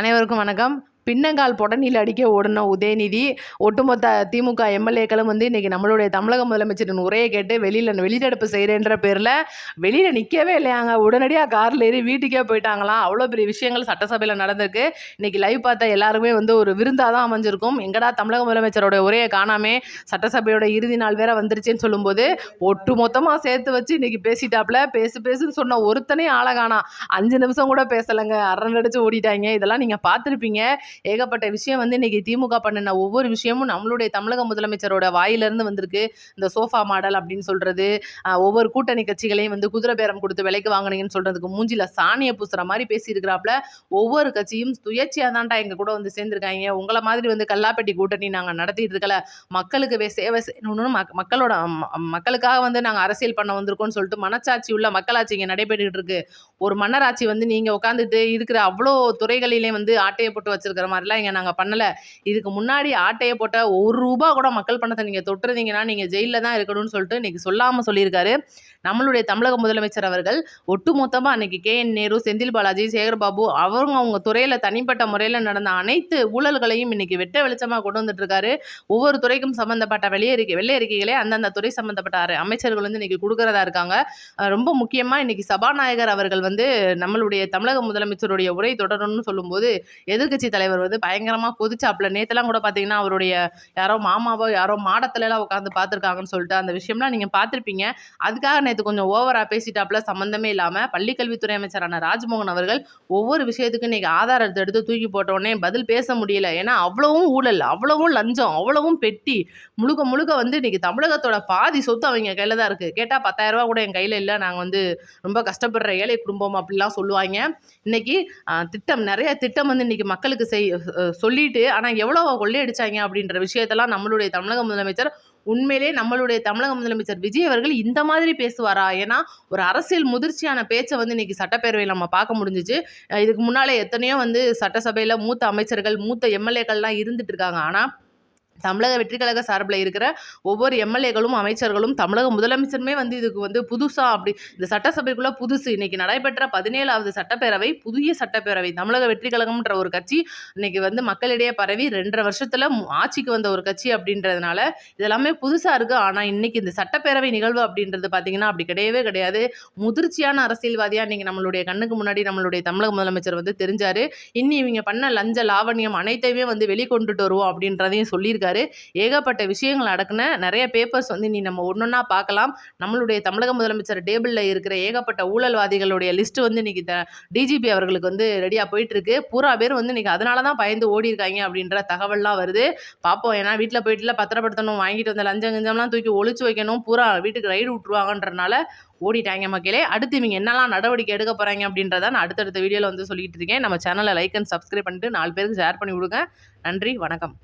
அனைவருக்கும் வணக்கம். பின்னங்கால் பொடனில் அடிக்க ஓடுன உதயநிதி, ஒட்டுமொத்த திமுக எம்எல்ஏக்களும் வந்து இன்னைக்கு நம்மளுடைய தமிழக முதலமைச்சரின் உரையை கேட்டு வெளிநடப்பு செய்கிறேன்ற பேரில் வெளியில் நிற்கவே இல்லையாங்க. உடனடியாக காரில் ஏறி வீட்டுக்கே போயிட்டாங்களாம். அவ்வளோ பெரிய விஷயங்கள் சட்டசபையில் நடந்திருக்கு. இன்னைக்கு லைவ் பார்த்த எல்லாருமே வந்து ஒரு விருந்தாக தான் அமைஞ்சிருக்கும். எங்கடா தமிழக முதலமைச்சரோட உரையை காணாமே, சட்டசபையோட இறுதி நாள் வேற வந்துருச்சுன்னு சொல்லும்போது ஒட்டு மொத்தமாக சேர்த்து வச்சு இன்னைக்கு பேசிட்டாப்ல. பேசுன்னு சொன்ன ஒருத்தனையும் ஆளை காணாம். 5 நிமிஷம் கூட பேசலைங்க, அரண்டடிச்சு ஓடிட்டாங்க. இதெல்லாம் நீங்கள் பார்த்துருப்பீங்க. ஏகப்பட்ட விஷயம் வந்து இன்னைக்கு திமுக பண்ணின ஒவ்வொரு விஷயமும் நம்மளுடைய தமிழக முதலமைச்சரோட வாயிலிருந்து வந்திருக்கு. இந்த சோஃபா மாடல் அப்படின்னு சொல்றது, ஒவ்வொரு கூட்டணி கட்சிகளையும் வந்து குதிரை பேரம் கொடுத்து விலைக்கு வாங்கினீங்கன்னு சொல்றதுக்கு மூஞ்சில சாணியை பூசுற மாதிரி பேசியிருக்கிறாப்புல. ஒவ்வொரு கட்சியும் சுயேட்சையா தான்டா எங்க கூட வந்து சேர்ந்திருக்காங்க. உங்களை மாதிரி வந்து கல்லாப்பெட்டி கூட்டணி நாங்கள் நடத்திட்டு இருக்கல, மக்களுக்கு சேவை செய்யணும்னு மக்களோட மக்களுக்காக வந்து நாங்கள் அரசியல் பண்ண வந்திருக்கோம்னு சொல்லிட்டு மனச்சாட்சி உள்ள மக்களாட்சி இங்கே நடைபெற்றுட்டு இருக்கு. ஒரு மன்னராட்சி வந்து நீங்கள் உட்காந்துட்டு இருக்கிற அவ்வளோ துறைகளிலே வந்து ஆட்டையை போட்டு வச்சிருக்கிற மாதிரிலாம் இங்கே நாங்கள் பண்ணலை. இதுக்கு முன்னாடி ஆட்டையை போட்ட ₹1 கூட மக்கள் பணத்தை நீங்கள் தொட்டுருந்தீங்கன்னா நீங்கள் ஜெயிலில் தான் இருக்கணும்னு சொல்லிட்டு இன்னைக்கு சொல்லாமல் சொல்லியிருக்காரு நம்மளுடைய தமிழக முதலமைச்சர் அவர்கள். ஒட்டுமொத்தமாக அன்னைக்கு KN நேரு, செந்தில் பாலாஜி, சேகர்பாபு அவங்க துறையில் தனிப்பட்ட முறையில் நடந்த அனைத்து ஊழல்களையும் இன்னைக்கு வெட்ட வெளிச்சமாக கொண்டு வந்துட்டு இருக்காரு. ஒவ்வொரு துறைக்கும் சம்மந்தப்பட்ட வெள்ளை அறிக்கைகளே அந்தந்த துறை சம்மந்தப்பட்ட அமைச்சர்கள் வந்து இன்னைக்கு கொடுக்கறதா இருக்காங்க. ரொம்ப முக்கியமாக இன்னைக்கு சபாநாயகர் அவர்கள் வந்து நம்மளுடைய தமிழக முதலமைச்சருடைய உரை தொடரணும்னு சொல்லும்போது எதிர்க்கட்சி தலைவர் வந்து பயங்கரமாக கொதிச்சாப்புல. நேற்றுலாம் கூட பார்த்தீங்கன்னா அவருடைய யாரோ மாமாவோ யாரோ மாடத்துலலாம் உட்காந்து பார்த்துருக்காங்கன்னு சொல்லிட்டு அந்த விஷயம்லாம் நீங்கள் பார்த்துருப்பீங்க. அதுக்காக நேற்று கொஞ்சம் ஓவராக பேசிட்டாப்புல. சம்மந்தமே இல்லாமல் பள்ளிக்கல்வித்துறை அமைச்சரான ராஜ்மோகன் அவர்கள் ஒவ்வொரு விஷயத்துக்கும் இன்றைக்கி ஆதாரத்தை எடுத்து தூக்கி போட்டோடனே பதில் பேச முடியல. ஏன்னா அவ்வளவும் ஊழல், அவ்வளவும் லஞ்சம், அவ்வளவும் பெட்டி, முழுக்க வந்து இன்றைக்கி தமிழகத்தோட பாதி சொத்து அவங்க கையில் தான் இருக்குது. கேட்டால் 10,000 கூட என் கையில் இல்லை, நாங்கள் வந்து ரொம்ப கஷ்டப்படுற ஏழை குடும்பம் அப்படிலாம் சொல்லுவாங்க. இன்னைக்கு நிறைய திட்டம் வந்து இன்னைக்கு மக்களுக்கு சொல்லிட்டு ஆனால் எவ்வளோ கொள்ளையடிச்சாங்க அப்படின்ற விஷயத்தெல்லாம் நம்மளுடைய தமிழக முதலமைச்சர் உண்மையிலே நம்மளுடைய தமிழக முதலமைச்சர் விஜய் அவர்கள் இந்த மாதிரி பேசுவாரா? ஏன்னா ஒரு அரசியல் முதிர்ச்சியான பேச்சை வந்து இன்னைக்கு சட்டப்பேரவையில் நம்ம பார்க்க முடிஞ்சிச்சு. இதுக்கு முன்னாலே எத்தனையோ வந்து சட்டசபையில் மூத்த அமைச்சர்கள், மூத்த எம்எல்ஏக்கள்லாம் இருந்துட்டு இருக்காங்க. ஆனால் தமிழக வெற்றி கழக சார்பில் இருக்கிற ஒவ்வொரு எம்எல்ஏக்களும் அமைச்சர்களும் தமிழக முதலமைச்சருமே வந்து இதுக்கு வந்து புதுசாக அப்படி இந்த சட்டசபைக்குள்ளே புதுசு இன்னைக்கு நடைபெற்ற 17வது சட்டப்பேரவை புதிய சட்டப்பேரவை. தமிழக வெற்றி கழகம்ன்ற ஒரு கட்சி இன்னைக்கு வந்து மக்களிடையே பரவி 2.5 வருஷத்தில் ஆட்சிக்கு வந்த ஒரு கட்சி அப்படின்றதுனால இதெல்லாமே புதுசாக இருக்குது. ஆனால் இன்னைக்கு இந்த சட்டப்பேரவை நிகழ்வு அப்படின்றது பார்த்தீங்கன்னா அப்படி கிடையவே கிடையாது. முதிர்ச்சியான அரசியல்வாதியாக இன்னைக்கு நம்மளுடைய கண்ணுக்கு முன்னாடி நம்மளுடைய தமிழக முதலமைச்சர் வந்து தெரிஞ்சார். இன்னி இவங்க பண்ண லஞ்ச லாவணியம் அனைத்தையுமே வந்து வெளிக்கொண்டுட்டு வருவோம் அப்படின்றதையும் சொல்லியிருக்காரு. ஏகப்பட்ட விஷயங்கள் அடக்குன நிறைய பேப்பர்ஸ் வந்து நீ நம்ம ஒன்னொன்னா பார்க்கலாம். நம்மளுடைய தமிழக முதலமைச்சர் டேபிளில் இருக்கிற ஏகப்பட்ட ஊழல்வாதிகளுடைய லிஸ்ட் வந்து இன்னைக்கு DGP அவர்களுக்கு வந்து ரெடியாக போயிட்டு இருக்கு. பூரா பேர் வந்து இன்னைக்கு அதனால தான் பயந்து ஓடி இருக்காங்க அப்படின்ற தகவல்லாம் வருது. பார்ப்போம். ஏன்னா வீட்டில் போயிட்டுல பத்திரப்படுத்தணும், வாங்கிட்டு வந்த லஞ்சம் கிஞ்சம்லாம் தூக்கி ஒழிச்சு வைக்கணும், பூரா வீட்டுக்கு ரைடு விட்டுருவாங்கன்றனால ஓடிட்டாங்க மக்களே. அடுத்து இவங்க என்னெல்லாம் நடவடிக்கை எடுக்க போகிறாங்க அப்படின்றத நான் அடுத்தடுத்த வீடியோவில் வந்து சொல்லிட்டு இருக்கேன். நம்ம சேனலை லைக் அண்ட் சப்ஸ்கிரைப் பண்ணிட்டு 4 பேருக்கு ஷேர் பண்ணி விடுங்க. நன்றி, வணக்கம்.